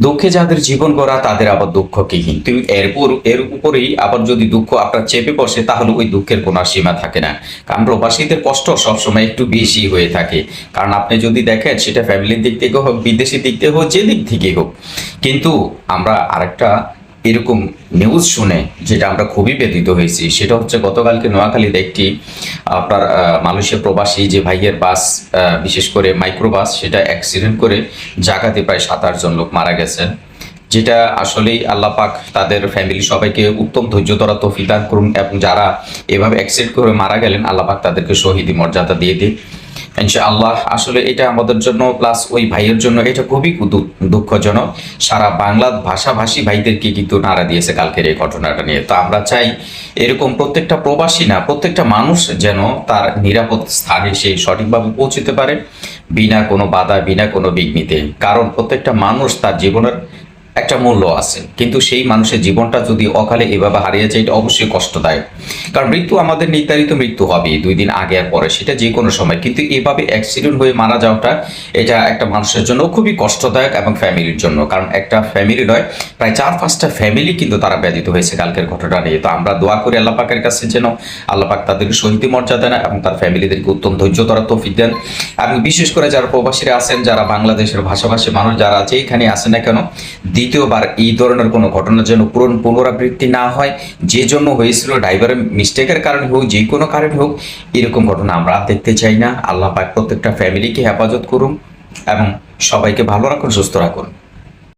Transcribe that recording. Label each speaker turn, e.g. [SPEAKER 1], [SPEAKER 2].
[SPEAKER 1] দুঃখে যাদের জীবন গড়া তাদের আবার দুঃখ কি, কিন্তু এর উপরেই আবার যদি দুঃখ আপনার চেপে বসে তাহলে ওই দুঃখের কোনো আর সীমা থাকে না। কারণ প্রবাসীদের কষ্ট সবসময় একটু বেশি হয়ে থাকে। কারণ আপনি যদি দেখেন সেটা ফ্যামিলির দিক থেকে হোক, বিদেশি দিক থেকে হোক, যে দিক থেকে হোক। কিন্তু আমরা আরেকটা এরকম নিউজ শুনে যেটা আমরা খুবই ব্যথিত হয়েছি, সেটা হচ্ছে গতকালকে নোয়াখালীতে একটি আপনার মালয়েশিয়া প্রবাসী যে ভাইয়ের বাস, বিশেষ করে মাইক্রোবাস, সেটা অ্যাক্সিডেন্ট করে জায়গাতে প্রায় 7-8 জন লোক মারা গেছেন। যেটা আসলেই আল্লাহ পাক তাদের ফ্যামিলি সবাইকে উত্তম ধৈর্য ধরা তৌফিক দান করুন, এবং যারা এভাবে অ্যাক্সিডেন্ট করে মারা গেলেন আল্লাহ পাক তাদেরকে শহীদি মর্যাদা দিয়ে দিন ইনশাআল্লাহ। আসলে এটা আমাদের জন্য প্লাস ওই ভাইয়ের জন্য এটা খুবই দুঃখজনক। সারা বাংলা ভাষাভাষী ভাইদেরকে কিন্তু নাড়া দিয়েছে কালকের এই ঘটনাটা নিয়ে। তো আমরা চাই এরকম প্রত্যেকটা প্রবাসী না, প্রত্যেকটা মানুষ যেন তার নিরাপদ স্থানে সে সঠিকভাবে পৌঁছতে পারে, বিনা কোনো বাধা, বিনা কোনো বিঘ্নিতে। কারণ প্রত্যেকটা মানুষ তার জীবনের একটা মূল্য আছে, কিন্তু সেই মানুষের জীবনটা যদি অকালে এভাবে হারিয়ে যায় এটা অবশ্যই কষ্টদায়ক। কারণ মৃত্যু আমাদের নির্ধারিত মৃত্যু হবে 2 দিন আগে আর পরে, সেটা যে কোনো সময়। কিন্তু এভাবে অ্যাক্সিডেন্ট হয়ে মারা যাওয়াটা এটা একটা মানুষের জন্য খুবই কষ্টদায়ক, এবং ফ্যামিলির জন্য। কারণ একটা ফ্যামিলি নয়, প্রায় 4-5টা ফ্যামিলি কিন্তু তারা ব্যথিত হয়েছে কালকের ঘটনা নিয়ে। তো আমরা দোয়া করি আল্লাহ পাকের কাছে যেন আল্লাহ পাক তাদেরকে শহীদি মর্যাদা দেন এবং তার ফ্যামিলিদেরকে উত্তম ধৈর্য ধরা তৌফিক দেন। এবং বিশেষ করে যারা প্রবাসীরা আছেন, যারা বাংলাদেশের ভাষাভাষী মানুষ যারা আছে এখানে আসে না কেন, দ্বিতীয়বার এই ধরনের কোনো ঘটনা যেন পুনরাবৃত্তি না হয়। যে জন্য হয়েছিল, ড্রাইভারের মিস্টেকের কারণে হোক, যে কোনো কারণে হোক, এরকম ঘটনা আমরা দেখতে চাই না। আল্লাহ পাক প্রত্যেকটা ফ্যামিলিকে হেফাজত করুন এবং সবাইকে ভালো রাখুন, সুস্থ রাখুন।